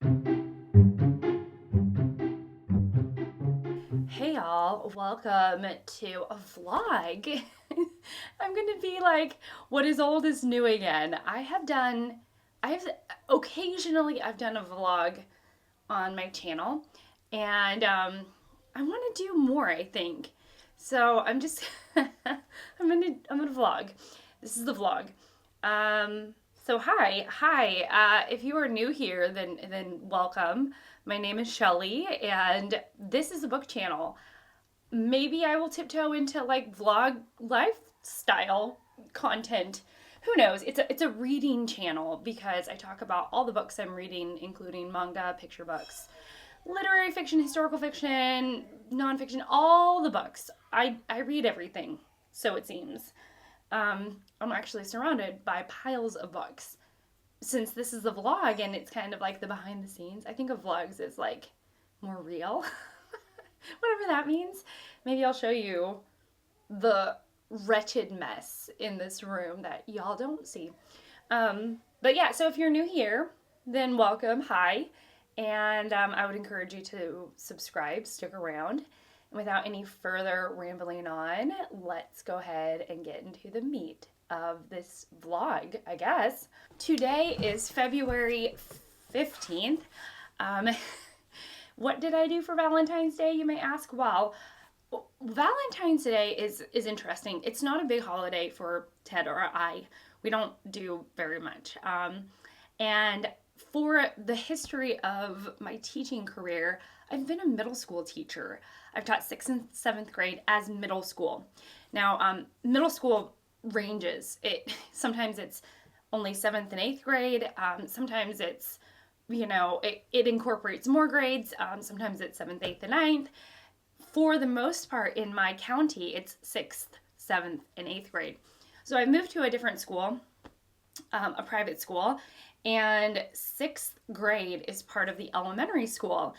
Hey y'all, welcome to a vlog. I'm gonna be like, what is old is new again. I have, occasionally I've done a vlog on my channel, and I want to do more, I think. So I'm just, I'm gonna vlog. This is the vlog. So hi. If you are new here, then welcome. My name is Shelly, and this is a book channel. Maybe I will tiptoe into like vlog lifestyle content. Who knows? It's a reading channel because I talk about all the books I'm reading, including manga, picture books, literary fiction, historical fiction, nonfiction, all the books. I read everything, so it seems. I'm actually surrounded by piles of books. Since this is a vlog and it's kind of like the behind the scenes, I think of vlogs as like more real. Whatever that means. Maybe I'll show you the wretched mess in this room that y'all don't see. But yeah, so if you're new here, then welcome. Hi. And I would encourage you to subscribe, stick around. And without any further rambling on, let's go ahead and get into the meat of this vlog, I guess. Today is February 15th. Um, what did I do for Valentine's Day, you may ask? Well, Valentine's Day is interesting. It's not a big holiday for Ted or I. We don't do very much. And for the history of my teaching career, I've been a middle school teacher. I've taught 6th and 7th grade as middle school. Now, middle school ranges. Sometimes it's only 7th and 8th grade. Sometimes it's, it incorporates more grades. Sometimes it's 7th, 8th, and ninth. For the most part in my county, it's 6th, 7th, and 8th grade. So I moved to a different school, a private school, and 6th grade is part of the elementary school.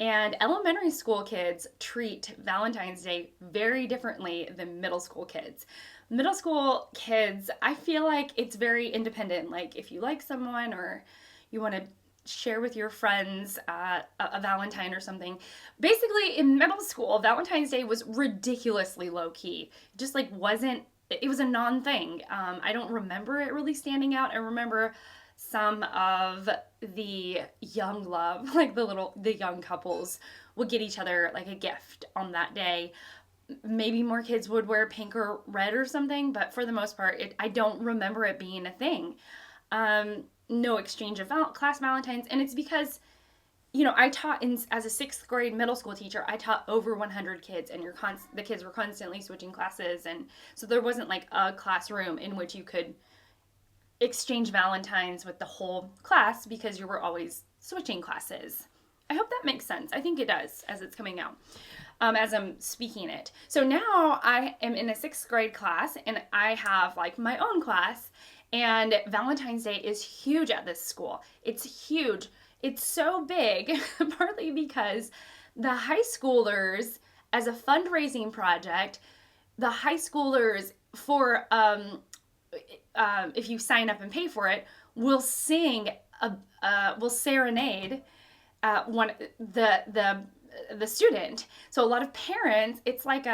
And elementary school kids treat Valentine's Day very differently than middle school kids. Middle school kids, I feel like it's very independent. Like if you like someone or you want to share with your friends a Valentine or something. Basically, in middle school, Valentine's Day was ridiculously low key. It just like wasn't. It was a non-thing. I don't remember it really standing out. I remember some of the young love, like the young couples, would get each other like a gift on that day. Maybe more kids would wear pink or red or something, but for the most part, I don't remember it being a thing. No exchange of class Valentines, and it's because I taught as a 6th grade middle school teacher. I taught over 100 kids, and the kids were constantly switching classes, and so there wasn't like a classroom in which you could exchange Valentines with the whole class because you were always switching classes. I hope that makes sense. I think it does as it's coming out, as I'm speaking it. So now I am in a 6th grade class, and I have like my own class. And Valentine's Day is huge at this school. It's huge. It's so big, partly because the high schoolers, as a fundraising project, the high schoolers for if you sign up and pay for it, will will serenade one the student. So a lot of parents, it's like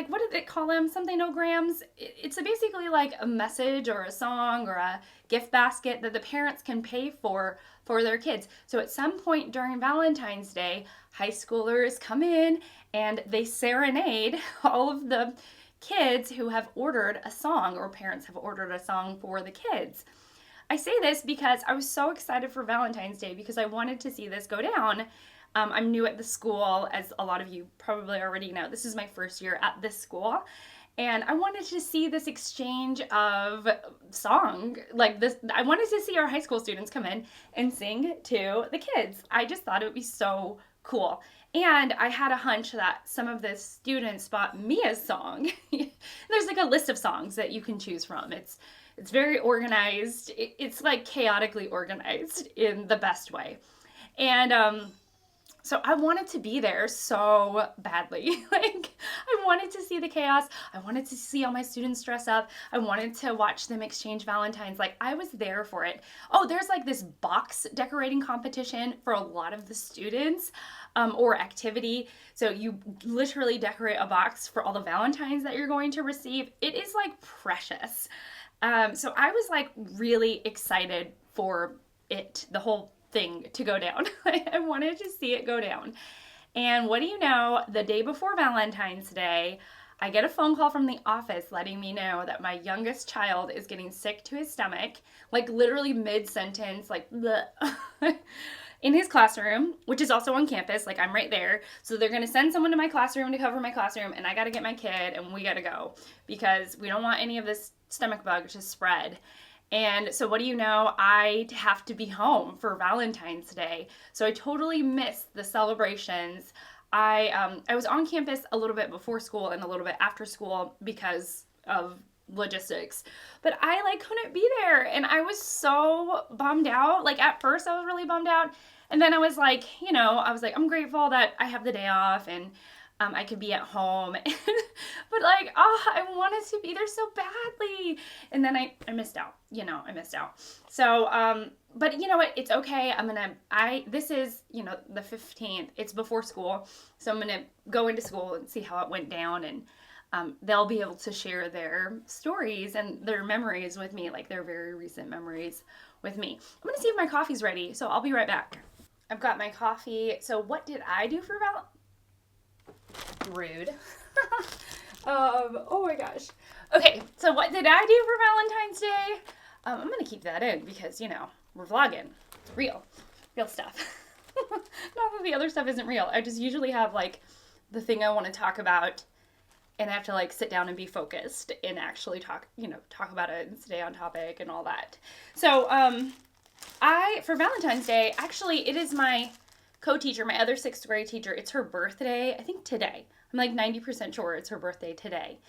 what did they call them? Something-ograms. It's basically like a message or a song or a gift basket that the parents can pay for their kids. So at some point during Valentine's Day, high schoolers come in and they serenade all of the kids who have ordered a song, or parents have ordered a song for the kids. I say this because I was so excited for Valentine's Day because I wanted to see this go down. I'm new at the school, as a lot of you probably already know. This is my first year at this school, and I wanted to see this exchange of song like this. I wanted to see our high school students come in and sing to the kids. I just thought it would be so cool. And I had a hunch that some of the students bought me a song. There's like a list of songs that you can choose from. It's very organized. It's like chaotically organized in the best way. And So I wanted to be there so badly. Like, I wanted to see the chaos. I wanted to see all my students dress up. I wanted to watch them exchange Valentines. Like, I was there for it. Oh, there's like this box decorating competition for a lot of the students, or activity. So you literally decorate a box for all the Valentines that you're going to receive. It is like precious. So I was like really excited for it, the whole thing to go down. I wanted to see it go down. And what do you know? The day before Valentine's Day, I get a phone call from the office letting me know that my youngest child is getting sick to his stomach, like literally mid sentence, like bleh. In his classroom, which is also on campus, like I'm right there. So they're gonna send someone to my classroom to cover my classroom, and I gotta get my kid, and we gotta go because we don't want any of this stomach bug to spread. And so what do you know? I have to be home for Valentine's Day. So I totally missed the celebrations. I was on campus a little bit before school and a little bit after school because of logistics. But I like couldn't be there, and I was so bummed out. Like at first I was really bummed out, and then I was like, I'm grateful that I have the day off and I could be at home. But like, oh, I wanted to be there so badly. And then I missed out, I missed out. So, but you know what? It's okay. This is, the 15th. It's before school. So I'm going to go into school and see how it went down. And they'll be able to share their stories and their memories with me, like their very recent memories with me. I'm going to see if my coffee's ready. So I'll be right back. I've got my coffee. So what did I do for Rude. Oh my gosh. Okay, so what did I do for Valentine's Day? I'm gonna keep that in because, we're vlogging. It's real stuff. Not that the other stuff isn't real. I just usually have like the thing I want to talk about, and I have to like sit down and be focused and actually talk about it and stay on topic and all that. So, for Valentine's Day, actually, it is my co-teacher, my other 6th grade teacher, it's her birthday, I think today. I'm like 90% sure it's her birthday today.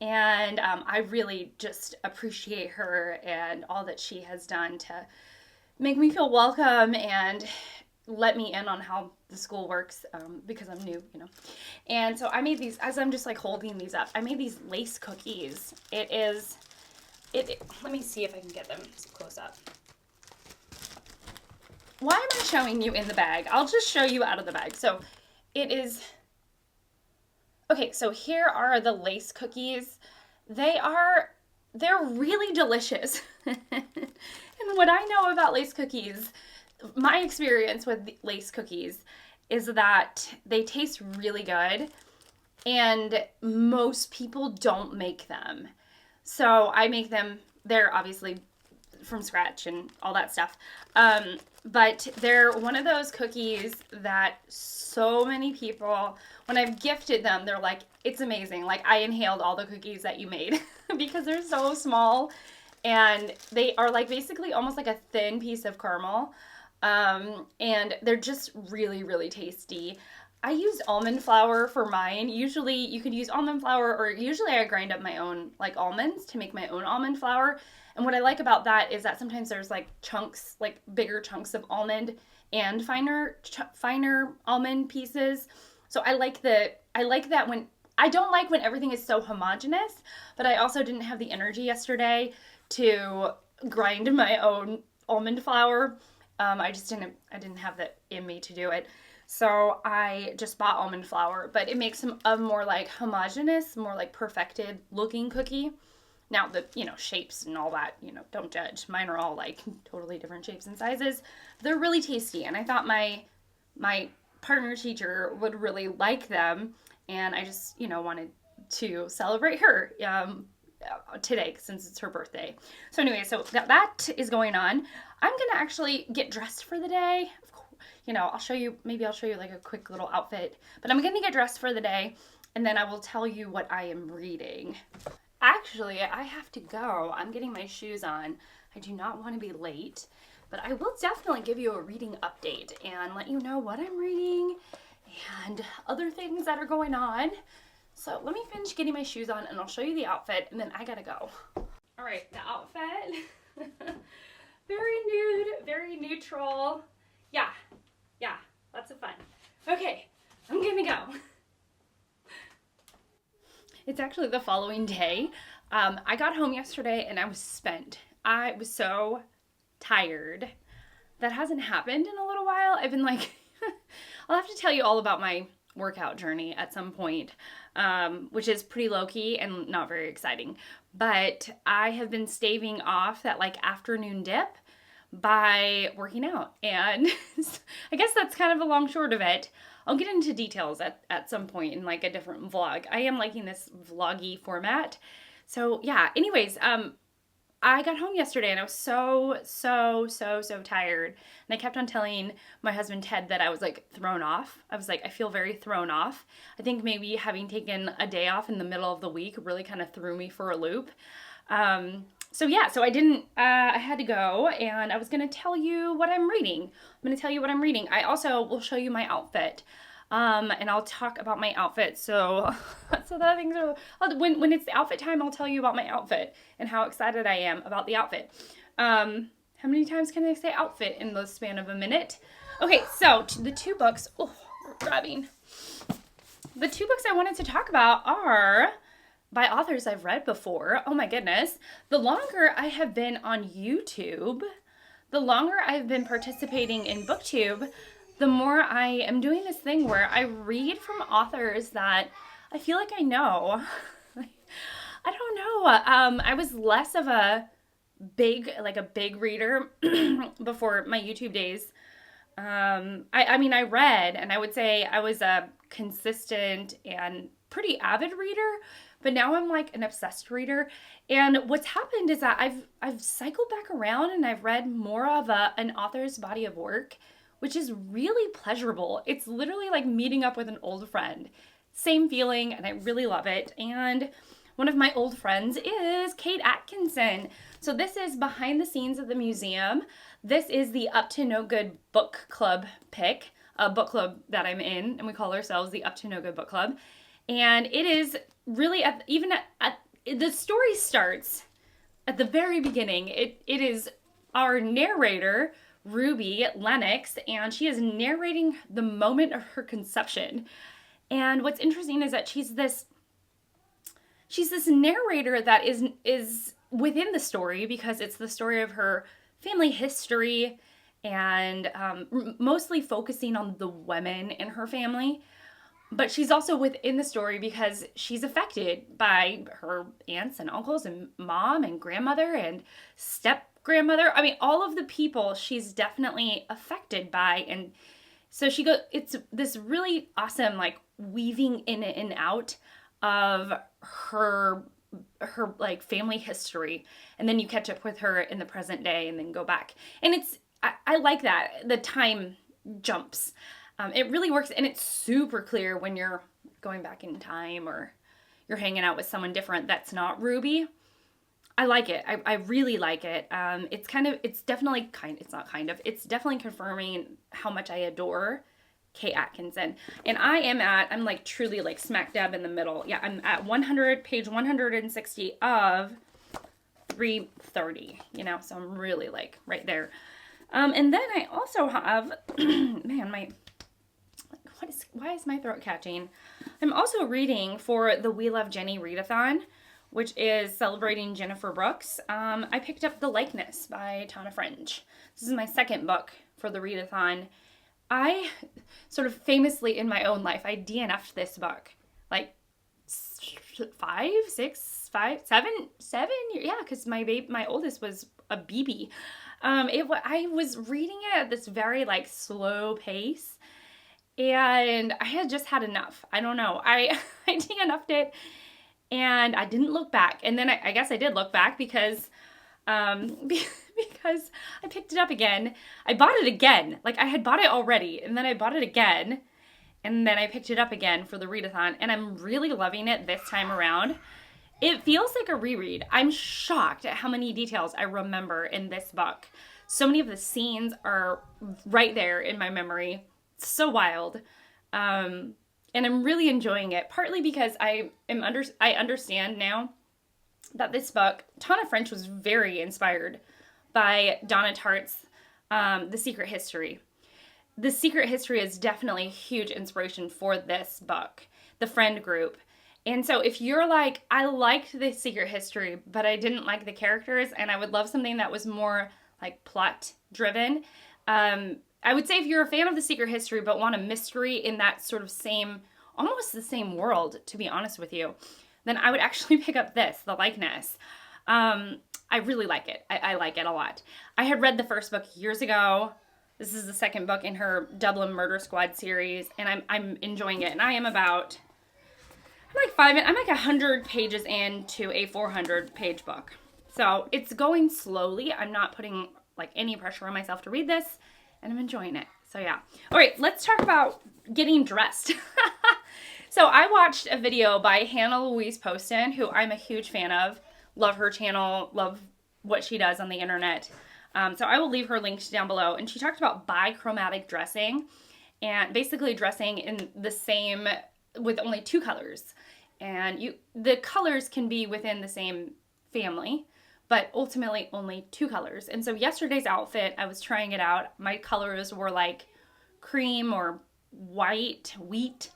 And I really just appreciate her and all that she has done to make me feel welcome and let me in on how the school works, because I'm new, And so I made these, as I'm just like holding these up, I made these lace cookies. Let me see if I can get them close up. Why am I showing you in the bag? I'll just show you out of the bag. So it is, okay, so here are the lace cookies. They're really delicious. And what I know about lace cookies, my experience with lace cookies is that they taste really good and most people don't make them. So I make them, they're obviously from scratch and all that stuff. But they're one of those cookies that so many people, when I've gifted them, they're like, it's amazing. Like I inhaled all the cookies that you made because they're so small and they are like basically almost like a thin piece of caramel. And they're just really, really tasty. I used almond flour for mine. Usually you could use almond flour, or usually I grind up my own like almonds to make my own almond flour. And what I like about that is that sometimes there's like chunks, like bigger chunks of almond and finer almond pieces. So I like that when, I don't like when everything is so homogenous, but I also didn't have the energy yesterday to grind my own almond flour. I didn't have that in me to do it. So I just bought almond flour, but it makes them a more like homogeneous, more like perfected looking cookie. Now the, shapes and all that, don't judge. Mine are all like totally different shapes and sizes. They're really tasty. And I thought my partner teacher would really like them. And I just, wanted to celebrate her today since it's her birthday. So anyway, so that is going on. I'm going to actually get dressed for the day. I'll show you like a quick little outfit, but I'm going to get dressed for the day and then I will tell you what I am reading. Actually, I have to go. I'm getting my shoes on. I do not want to be late, but I will definitely give you a reading update and let you know what I'm reading and other things that are going on. So let me finish getting my shoes on and I'll show you the outfit and then I gotta go. All right, the outfit. Very nude, very neutral. Yeah, lots of fun. Okay, I'm gonna go. It's actually the following day. I got home yesterday and I was spent. I was so tired. That hasn't happened in a little while. I've been like, I'll have to tell you all about my workout journey at some point, which is pretty low key and not very exciting. But I have been staving off that like afternoon dip by working out. And I guess that's kind of a long short of it. I'll get into details at some point in like a different vlog. I am liking this vloggy format. So yeah, anyways, I got home yesterday and I was so tired. And I kept on telling my husband Ted that I was like thrown off. I was like, I feel very thrown off. I think maybe having taken a day off in the middle of the week really kind of threw me for a loop. So yeah, so I had to go and I was going to tell you what I'm reading. I'm going to tell you what I'm reading. I also will show you my outfit. And I'll talk about my outfit. So that things are, when it's the outfit time, I'll tell you about my outfit and how excited I am about the outfit. How many times can I say outfit in the span of a minute? Okay, so the two books, grabbing. The two books I wanted to talk about are by authors I've read before. Oh my goodness. The longer I have been on YouTube, the longer I've been participating in BookTube, the more I am doing this thing where I read from authors that I feel like I know. I don't know. I was less of a big reader before my YouTube days. I mean, I read, and I would say I was a consistent and pretty avid reader, but now I'm like an obsessed reader. And what's happened is that I've cycled back around and I've read more of an author's body of work, which is really pleasurable. It's literally like meeting up with an old friend. Same feeling, and I really love it. And one of my old friends is Kate Atkinson. So this is behind the scenes of the museum. This is the Up to No Good book club pick, a book club that I'm in, and we call ourselves the Up to No Good book club. And it is really, the story starts at the very beginning. It is our narrator, Ruby Lennox, and she is narrating the moment of her conception. And what's interesting is that she's this narrator that is within the story because it's the story of her family history and mostly focusing on the women in her family. But she's also within the story because she's affected by her aunts and uncles and mom and grandmother and step-grandmother. I mean, all of the people she's definitely affected by. And so it's this really awesome, like, weaving in and out of her like family history. And then you catch up with her in the present day and then go back. And I like that, the time jumps. It really works, and it's super clear when you're going back in time or you're hanging out with someone different that's not Ruby. I like it. I really like it. It's definitely confirming how much I adore Kate Atkinson. And I'm like truly like smack dab in the middle. Yeah, I'm at page 160 of 330, so I'm really like right there. And then I also have, why is my throat catching? I'm also reading for the We Love Jenny readathon, which is celebrating Jennifer Brooks. I picked up The Likeness by Tana French. This is my second book for the readathon. I sort of famously in my own life, I DNF'd this book like 7 years. Yeah, because my oldest was a baby. I was reading it at this very like slow pace. And I had just had enough. I don't know. I DNF'd it and I didn't look back. And then I guess I did look back because because I picked it up again. I bought it again. Like I had bought it already and then I bought it again and then I picked it up again for the readathon and I'm really loving it this time around. It feels like a reread. I'm shocked at how many details I remember in this book. So many of the scenes are right there in my memory. So wild. And I'm really enjoying it, partly because I understand now that this book, Tana French was very inspired by Donna Tartt's The Secret History. The Secret History is definitely a huge inspiration for this book, the friend group. And so if you're like, I liked the Secret History, but I didn't like the characters, and I would love something that was more like plot driven, I would say if you're a fan of the Secret History but want a mystery in that sort of same, almost the same world, to be honest with you, then I would actually pick up this, The Likeness. I really like it. I like it a lot. I had read the first book years ago. This is the second book in her Dublin Murder Squad series, and I'm enjoying it. And I am about, I'm like 100 pages into a 400-page book. So it's going slowly. I'm not putting like any pressure on myself to read this, and I'm enjoying it. So yeah. All right, let's talk about getting dressed. So I watched a video by Hannah Louise Poston, who I'm a huge fan of. Love her channel, love what she does on the internet. So I will leave her linked down below. And she talked about bichromatic dressing, and basically dressing in the same, with only two colors. And the colors can be within the same family, but ultimately only two colors. And so yesterday's outfit, I was trying it out. My colors were like cream or white, wheat,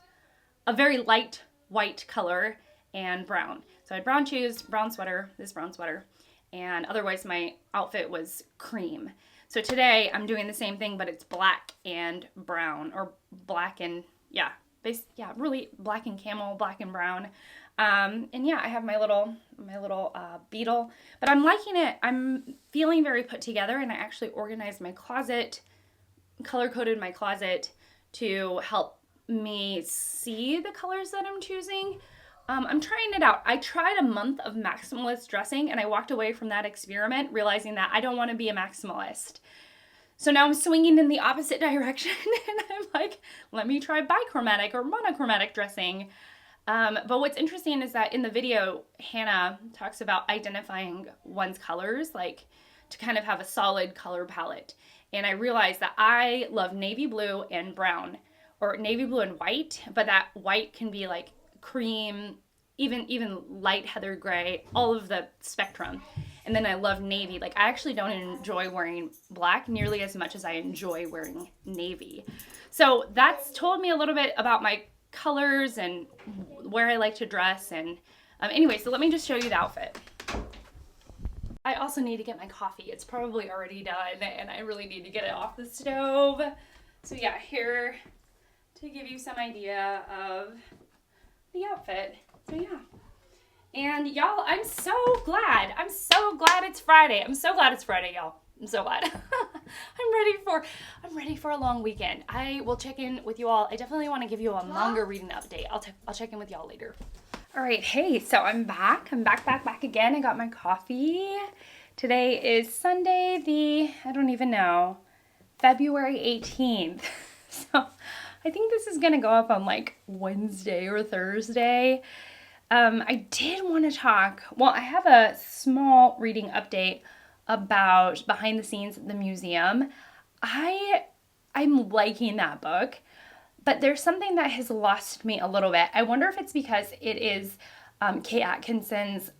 a very light white color, and brown. So I had brown shoes, brown sweater, this brown sweater, and otherwise my outfit was cream. So today I'm doing the same thing, but it's black and brown, or black and, really black and camel, black and brown. And yeah, I have my little beetle, but I'm liking it. I'm feeling very put together, and I actually organized my closet, color-coded my closet to help me see the colors that I'm choosing. I'm trying it out. I tried a month of maximalist dressing, and I walked away from that experiment realizing that I don't want to be a maximalist. So now I'm swinging in the opposite direction, and I'm like, let me try bichromatic or monochromatic dressing. But what's interesting is that in the video, Hannah talks about identifying one's colors, like to kind of have a solid color palette. And I realized that I love navy blue and brown, or navy blue and white, but that white can be like cream, even light heather gray, all of the spectrum. And then I love navy. Like, I actually don't enjoy wearing black nearly as much as I enjoy wearing navy. So that's told me a little bit about my colors and where I like to dress. And anyway, so let me just show you the outfit. I also need to get my coffee. It's probably already done, and I really need to get it off the stove. So yeah, here to give you some idea of the outfit. So yeah. And y'all, I'm so glad it's Friday. I'm so glad it's Friday, y'all. I'm so glad. I'm ready for a long weekend. I will check in with you all. I definitely want to give you a manga reading update. I'll check in with y'all later. All right, hey, so I'm back. I'm back again. I got my coffee. Today is Sunday, I don't even know, February 18th. So I think this is gonna go up on like Wednesday or Thursday. I did want to talk, I have a small reading update about behind the scenes at the museum. I'm liking that book, but there's something that has lost me a little bit. I wonder if it's because it is Kate Atkinson's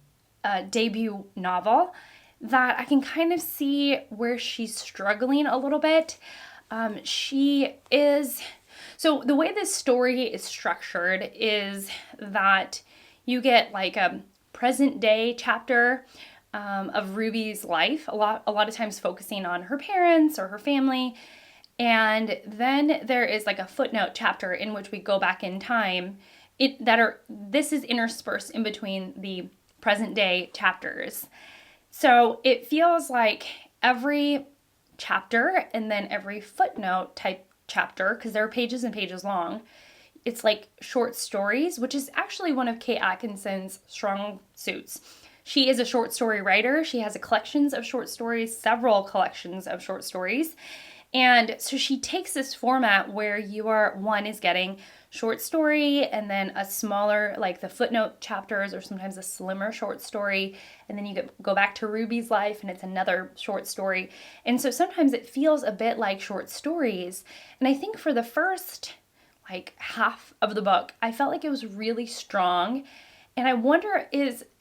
debut novel, that I can kind of see where she's struggling a little bit. So the way this story is structured is that you get like a present day chapter of Ruby's life, a lot of times focusing on her parents or her family. And then there is like a footnote chapter in which we go back in time. This is interspersed in between the present day chapters. So it feels like every chapter and then every footnote type chapter, because they're pages and pages long, it's like short stories, which is actually one of Kate Atkinson's strong suits. She is a short story writer. She has collections of short stories, several collections of short stories. And so she takes this format where one is getting short story and then a smaller, like the footnote chapters, or sometimes a slimmer short story. And then you go back to Ruby's life and it's another short story. And so sometimes it feels a bit like short stories. And I think for the first like half of the book, I felt like it was really strong. And I wonder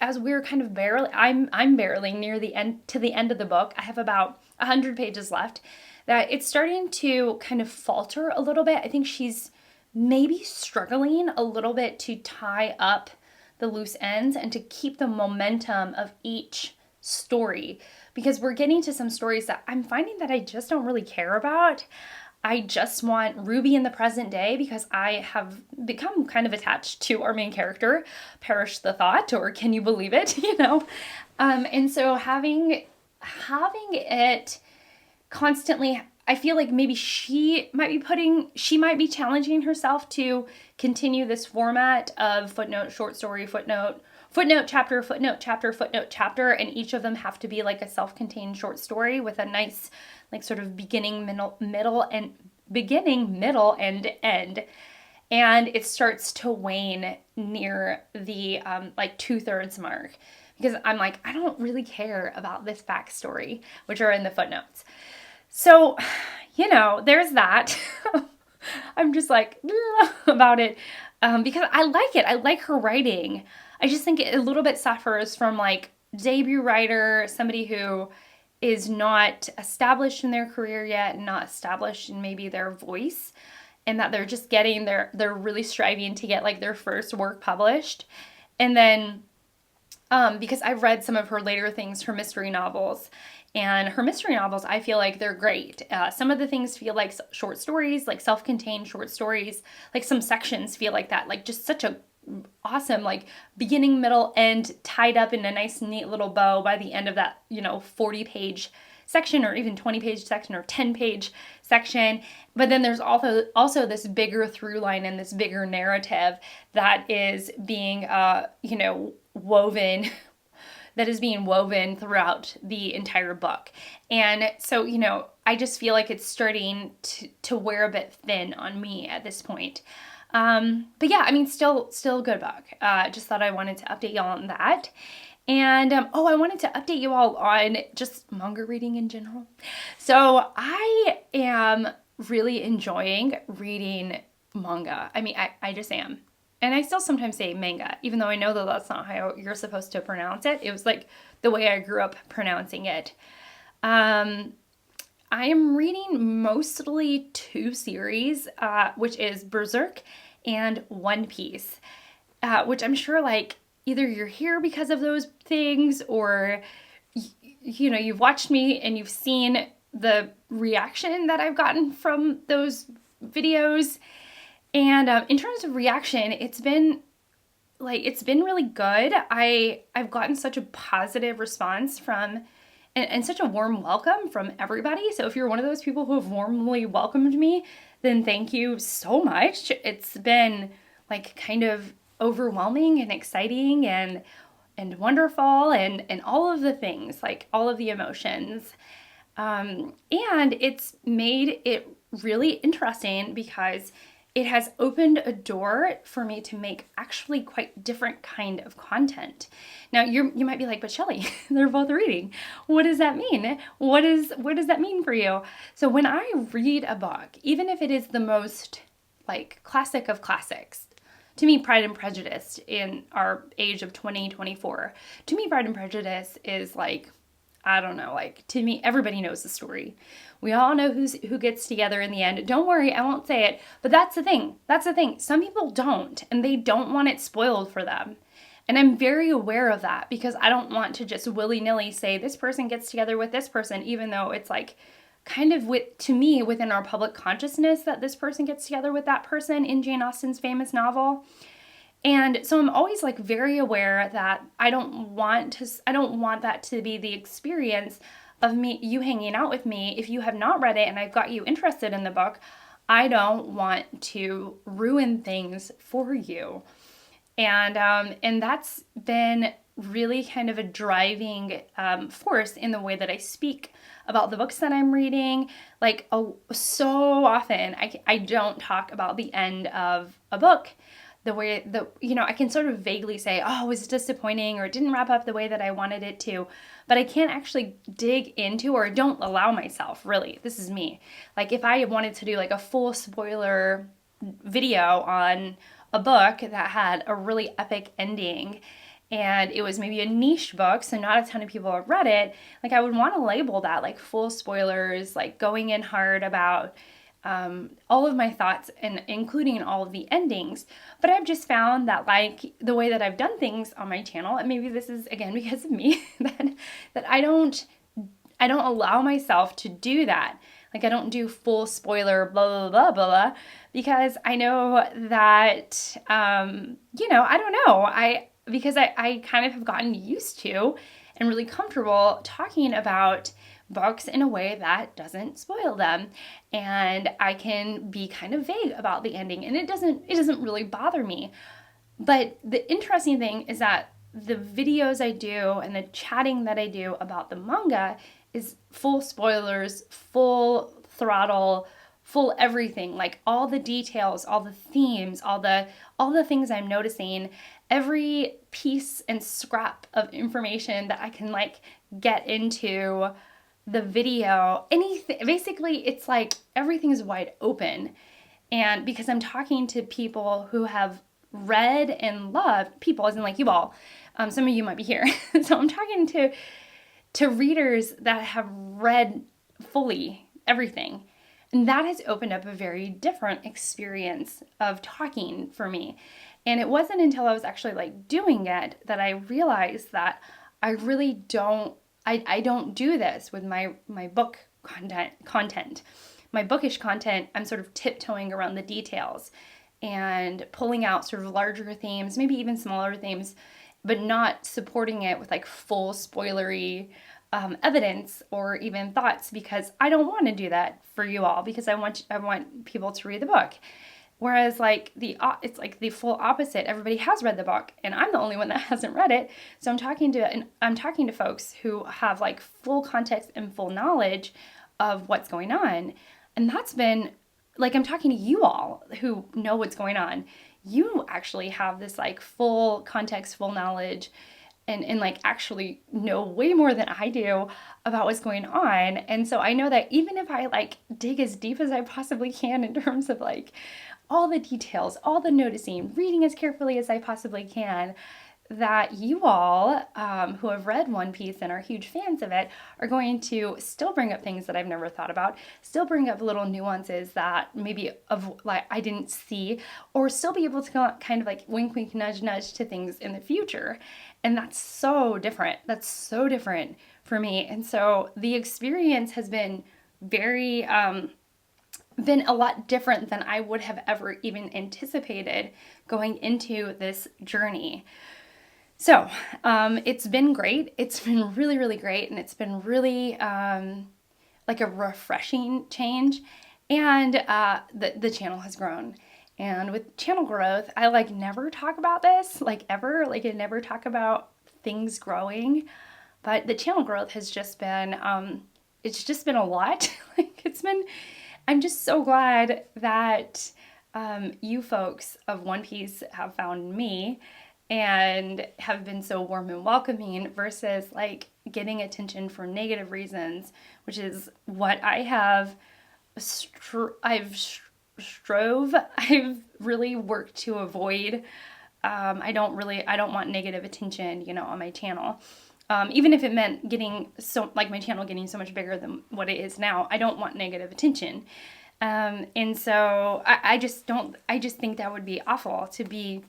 as we're kind of I'm barreling near the end of the book. I have about 100 pages left, that it's starting to kind of falter a little bit. I think she's maybe struggling a little bit to tie up the loose ends and to keep the momentum of each story, because we're getting to some stories that I'm finding that I just don't really care about. I just want Ruby in the present day because I have become kind of attached to our main character, perish the thought, or can you believe it, and so having it constantly, I feel like maybe she might be challenging herself to continue this format of footnote, short story, footnote, chapter, footnote, chapter, and each of them have to be like a self-contained short story with a nice, like, sort of beginning, middle, and end. And it starts to wane near the like 2/3 mark, because I'm like, I don't really care about this backstory, which are in the footnotes. So, there's that. I'm just like about it because I like it. I like her writing. I just think it a little bit suffers from like debut writer, somebody who is not established in their career yet, not established in maybe their voice, and that they're just getting they're really striving to get like their first work published. And then because I've read some of her later things, her mystery novels, and her mystery novels, I feel like they're great. Some of the things feel like short stories, like self-contained short stories, like some sections feel like that, like just such a awesome, like beginning, middle, end, tied up in a nice, neat little bow by the end of that, 40-page section, or even 20-page section, or 10-page section. But then there's also this bigger through line and this bigger narrative that is being, woven throughout the entire book. And so, I just feel like it's starting to wear a bit thin on me at this point. But yeah, I mean, still a good book. Just thought I wanted to update y'all on that. And, I wanted to update you all on just manga reading in general. So I am really enjoying reading manga. I mean, I just am. And I still sometimes say manga, even though I know that that's not how you're supposed to pronounce it. It was like the way I grew up pronouncing it. I am reading mostly 2 series, which is Berserk and One Piece, which I'm sure like either you're here because of those things, or you've watched me and you've seen the reaction that I've gotten from those videos. And in terms of reaction, it's been really good. I've gotten such a positive response from, and such a warm welcome from everybody. So if you're one of those people who have warmly welcomed me, then thank you so much. It's been like kind of overwhelming and exciting and wonderful and all of the things, like all of the emotions. And it's made it really interesting because it has opened a door for me to make actually quite different kind of content. Now, you might be like, but Shelly, they're both reading. What does that mean? What does that mean for you? So when I read a book, even if it is the most like classic of classics, to me, Pride and Prejudice in our age of 2024, to me, Pride and Prejudice is like, I don't know, like to me, everybody knows the story. We all know who gets together in the end. Don't worry, I won't say it, but that's the thing. Some people don't, and they don't want it spoiled for them. And I'm very aware of that because I don't want to just willy-nilly say this person gets together with this person, even though it's like kind of to me within our public consciousness that this person gets together with that person in Jane Austen's famous novel. And so I'm always like very aware that I don't want that to be the experience of you hanging out with me. If you have not read it and I've got you interested in the book, I don't want to ruin things for you. And that's been really kind of a driving force in the way that I speak about the books that I'm reading. Like so often I don't talk about the end of a book the way that, I can sort of vaguely say, oh, it was disappointing or it didn't wrap up the way that I wanted it to, but I can't actually dig into or don't allow myself, really. This is me. Like if I wanted to do like a full spoiler video on a book that had a really epic ending and it was maybe a niche book, so not a ton of people have read it, like I would want to label that like full spoilers, like going in hard about all of my thoughts and including all of the endings. But I've just found that like the way that I've done things on my channel, and maybe this is again because of me, that I don't allow myself to do that. Like I don't do full spoiler blah blah blah blah because I know that I don't know. Because I kind of have gotten used to and really comfortable talking about books in a way that doesn't spoil them, and I can be kind of vague about the ending, and it doesn't really bother me. But the interesting thing is that the videos I do and the chatting that I do about the manga is full spoilers, full throttle, full everything, like all the details, all the themes, all the things I'm noticing, every piece and scrap of information that I can like get into the video, anything. Basically, it's like everything is wide open. And because I'm talking to people who have read and loved, people as in like you all, some of you might be here. So I'm talking to readers that have read fully everything. And that has opened up a very different experience of talking for me. And it wasn't until I was actually like doing it that I realized that I really don't, I don't do this with my book content. My bookish content, I'm sort of tiptoeing around the details and pulling out sort of larger themes, maybe even smaller themes, but not supporting it with like full spoilery evidence or even thoughts, because I don't want to do that for you all, because I want people to read the book. Whereas like it's like the full opposite. Everybody has read the book and I'm the only one that hasn't read it. So I'm talking to folks who have like full context and full knowledge of what's going on. And that's been like, I'm talking to you all who know what's going on. You actually have this like full context, full knowledge, and like actually know way more than I do about what's going on. And so I know that even if I like dig as deep as I possibly can in terms of like all the details, all the noticing, reading as carefully as I possibly can, that you all who have read One Piece and are huge fans of it are going to still bring up things that I've never thought about, still bring up little nuances that maybe of like I didn't see, or still be able to kind of like wink wink nudge nudge to things in the future. And that's so different. That's so different for me. And so the experience has been been a lot different than I would have ever even anticipated going into this journey. So it's been great. It's been really, really great. And it's been really like a refreshing change. And the channel has grown. And with channel growth, I like never talk about this, like ever. Like I never talk about things growing. But the channel growth has just been, it's just been a lot. I'm just so glad that you folks of One Piece have found me and have been so warm and welcoming, versus like getting attention for negative reasons, which is what I have I've really worked to avoid. I don't want negative attention, on my channel. Even if it meant my channel getting so much bigger than what it is now, I don't want negative attention. And so I just think that would be awful, to be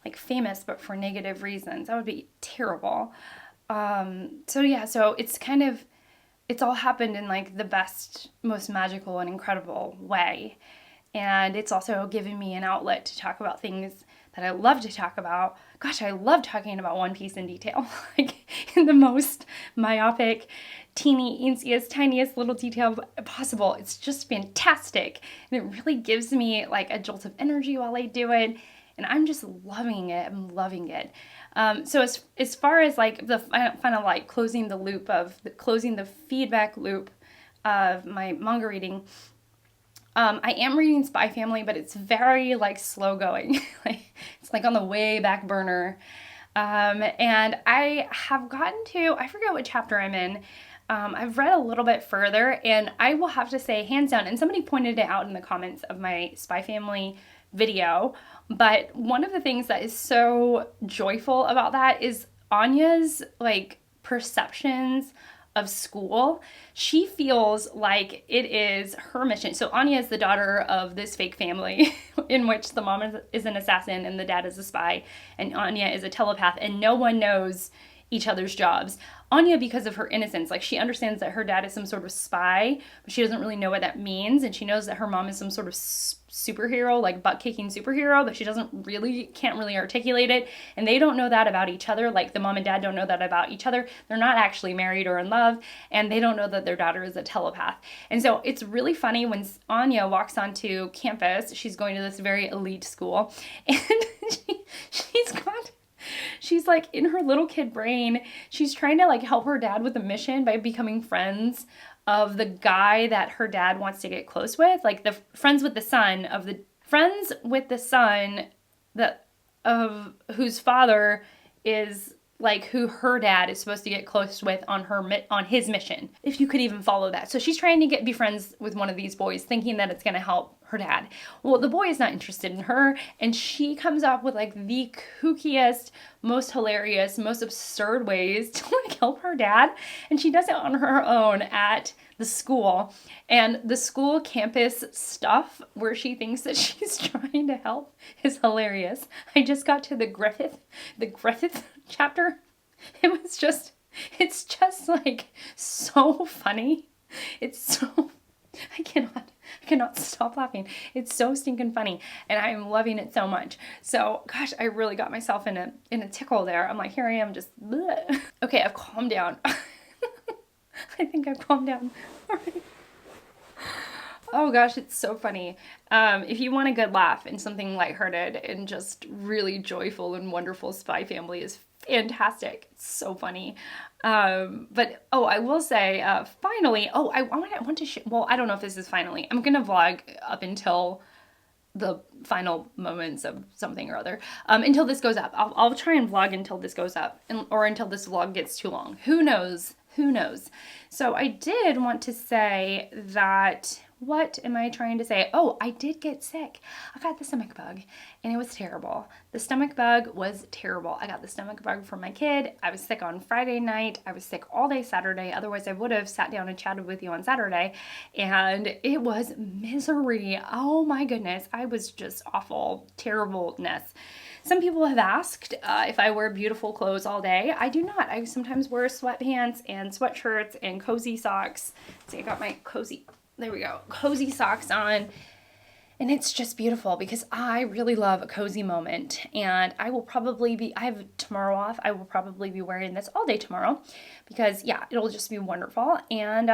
like famous, but for negative reasons. That would be terrible. So it's all happened in like the best, most magical and incredible way. And it's also given me an outlet to talk about things that I love to talk about. Gosh, I love talking about One Piece in detail, like in the most myopic, teeny, easiest, tiniest little detail possible. It's just fantastic. And it really gives me like a jolt of energy while I do it. And I'm just loving it. I'm loving it. So as far as like the final like closing the feedback loop of my manga reading, I am reading Spy Family, but it's very like slow going. It's like on the way back burner. And I have gotten to, I forget what chapter I'm in. I've read a little bit further, and I will have to say hands down, and somebody pointed it out in the comments of my Spy Family video. But one of the things that is so joyful about that is Anya's like perceptions of school. She feels like it is her mission. So Anya is the daughter of this fake family in which the mom is an assassin and the dad is a spy, and Anya is a telepath, and no one knows each other's jobs. Anya, because of her innocence, like she understands that her dad is some sort of spy, but she doesn't really know what that means, and she knows that her mom is some sort of superhero, like butt-kicking superhero, but she can't really articulate it, and they don't know that about each other. Like the mom and dad don't know that about each other. They're not actually married or in love, and they don't know that their daughter is a telepath. And so it's really funny when Anya walks onto campus. She's going to this very elite school, and she's like in her little kid brain, she's trying to like help her dad with the mission by becoming friends of the guy that her dad wants to get close with, like the friends with the son that of whose father is like who her dad is supposed to get close with on his mission, if you could even follow that. So she's trying to be friends with one of these boys, thinking that it's going to help her dad. Well, the boy is not interested in her, and she comes up with like the kookiest, most hilarious, most absurd ways to like help her dad, and she does it on her own at the school. And the school campus stuff where she thinks that she's trying to help is hilarious. I just got to the Griffith chapter. It's just like so funny. I cannot stop laughing. It's so stinking funny, and I'm loving it so much. So, gosh, I really got myself in a tickle there. I'm like, here I am, just bleh. Okay, I've calmed down. I think I've calmed down. All right. Oh gosh, it's so funny. If you want a good laugh and something lighthearted and just really joyful and wonderful, Spy Family is fantastic. It's so funny. But I will say, finally, I want to well, I don't know if this is finally. I'm gonna vlog up until the final moments of something or other, until this goes up. I'll try and vlog until this goes up, or until this vlog gets too long. Who knows? So I did want to say that, what am I trying to say? Oh, I did get sick. I got the stomach bug, and it was terrible. The stomach bug was terrible. I got the stomach bug from my kid. I was sick on Friday night. I was sick all day Saturday. Otherwise, I would have sat down and chatted with you on Saturday, and it was misery. Oh my goodness. I was just awful, terribleness. Some people have asked if I wear beautiful clothes all day. I do not. I sometimes wear sweatpants and sweatshirts and cozy socks. See, I got my cozy socks on. And it's just beautiful because I really love a cozy moment. And I have tomorrow off. I will probably be wearing this all day tomorrow because, yeah, it'll just be wonderful. And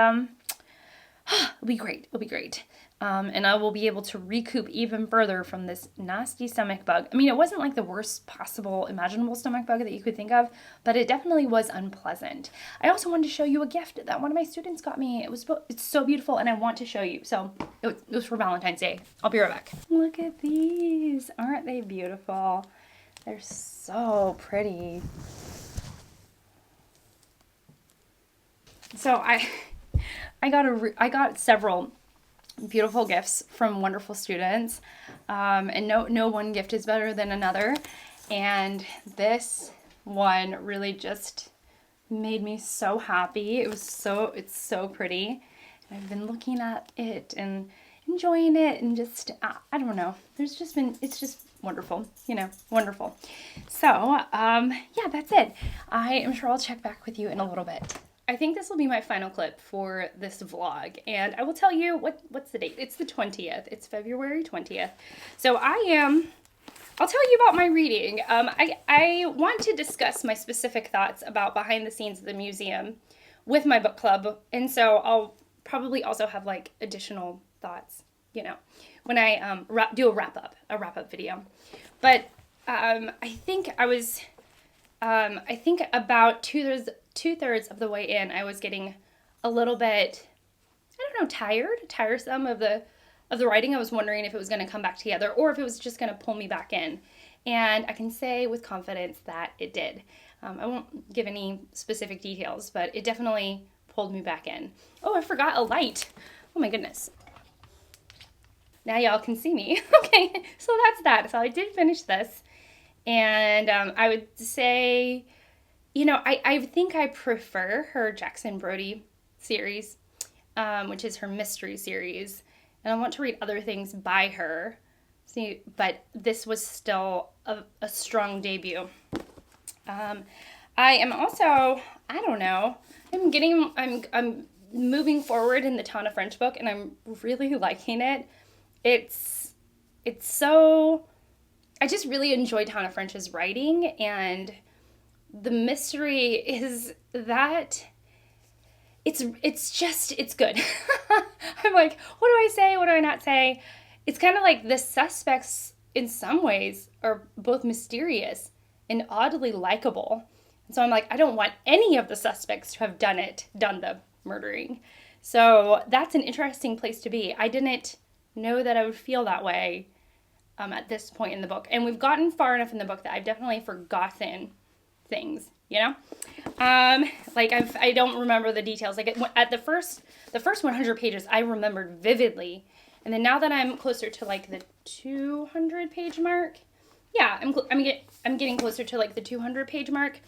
it'll be great. And I will be able to recoup even further from this nasty stomach bug. I mean, it wasn't like the worst possible imaginable stomach bug that you could think of, but it definitely was unpleasant. I also wanted to show you a gift that one of my students got me. It's so beautiful, and I want to show you. So it was for Valentine's Day. I'll be right back. Look at these. Aren't they beautiful? They're so pretty. So I got several beautiful gifts from wonderful students, and no one gift is better than another, and this one really just made me so happy. It's so pretty. I've been looking at it and enjoying it, and just I don't know, it's just wonderful, wonderful. So yeah, that's it. I am sure I'll check back with you in a little bit. I think this will be my final clip for this vlog, and I will tell you what's the date. It's the 20th. It's February 20th. So I'll tell you about my reading. I want to discuss my specific thoughts about behind the scenes of the museum with my book club, and so I'll probably also have like additional thoughts, when I do a wrap up video. But I think about two-thirds of the way in, I was getting a little bit, tiresome of the writing. I was wondering if it was going to come back together or if it was just going to pull me back in. And I can say with confidence that it did. I won't give any specific details, but it definitely pulled me back in. Oh, I forgot a light. Oh my goodness. now y'all can see me. Okay, so that's that. So I did finish this. And I would say, I think I prefer her Jackson Brody series, which is her mystery series. And I want to read other things by her. See, but this was still a strong debut. I am also, I don't know, I'm moving forward in the Tana French book, and I'm really liking it. It's so, I just really enjoy Tana French's writing, and the mystery is that it's good. I'm like, what do I say? What do I not say? It's kind of like the suspects in some ways are both mysterious and oddly likable. And so I'm like, I don't want any of the suspects to have done the murdering. So that's an interesting place to be. I didn't know that I would feel that way at this point in the book. And we've gotten far enough in the book that I've definitely forgotten things, I don't remember the details. Like at the first 100 pages, I remembered vividly. And then now that I'm closer to like the 200 page mark, yeah, I'm getting closer to like the 200 page mark,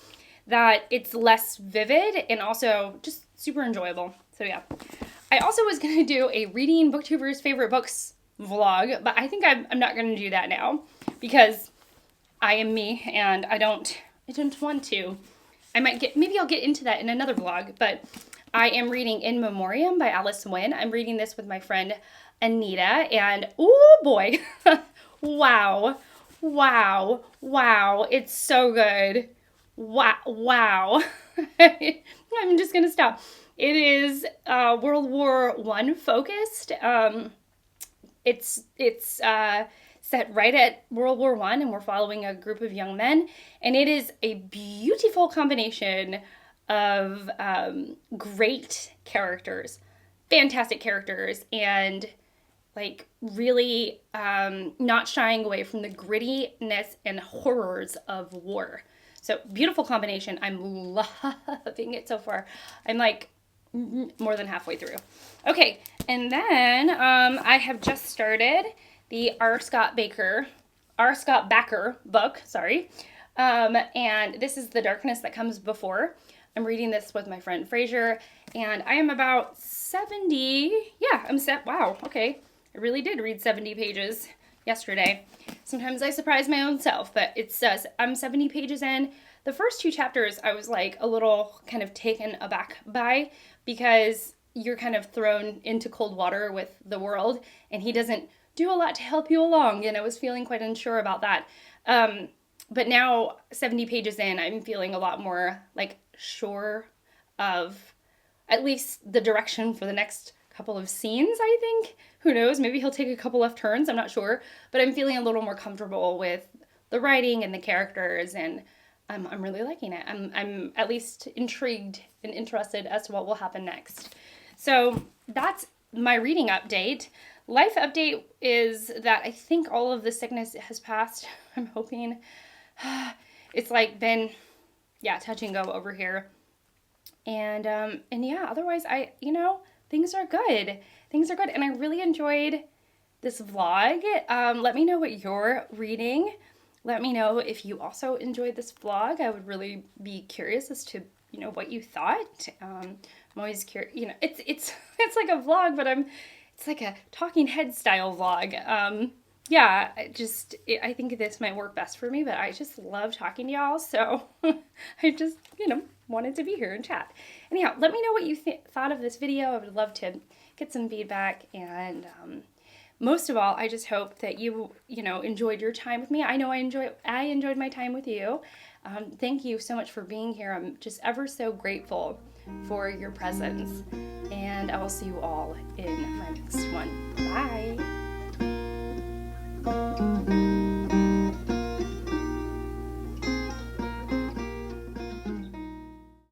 that it's less vivid and also just super enjoyable. So yeah. I also was going to do a reading booktubers favorite books vlog, but I think I'm not going to do that now because I am me and I don't want to. Maybe I'll get into that in another vlog, but I am reading In Memoriam by Alice Wynne. I'm reading this with my friend Anita, and oh boy, wow, it's so good. Wow. I'm just gonna stop. It is World War I focused. It's set right at World War I, and we're following a group of young men, and it is a beautiful combination of great characters, fantastic characters, and like really not shying away from the grittiness and horrors of war. So beautiful combination. I'm loving it so far. I'm like more than halfway through. Okay, and then I have just started the R. Scott Bakker book, sorry. And this is The Darkness That Comes Before. I'm reading this with my friend Fraser, and I am about 70. Yeah, wow, okay. I really did read 70 pages yesterday. Sometimes I surprise my own self, but it says I'm 70 pages in. The first 2 chapters I was like a little kind of taken aback by, because you're kind of thrown into cold water with the world, and he doesn't do a lot to help you along, and I was feeling quite unsure about that. But now, 70 pages in, I'm feeling a lot more like sure of at least the direction for the next couple of scenes, I think. Who knows? Maybe he'll take a couple left turns. I'm not sure. But I'm feeling a little more comfortable with the writing and the characters, and I'm really liking it. I'm at least intrigued and interested as to what will happen next. So that's my reading update. Life update is that I think all of the sickness has passed. I'm hoping. It's like been, touch and go over here. And yeah, otherwise things are good. Things are good. And I really enjoyed this vlog. Let me know what you're reading. Let me know if you also enjoyed this vlog. I would really be curious as to, what you thought. I'm always curious, it's like a vlog, but it's like a talking head style vlog. I think this might work best for me, but I just love talking to y'all, so I just, wanted to be here and chat. Anyhow, let me know what you thought of this video. I would love to get some feedback, and most of all, I just hope that you, enjoyed your time with me. I know I enjoyed my time with you. Thank you so much for being here. I'm just ever so grateful for your presence, and I will see you all in my next one. Bye!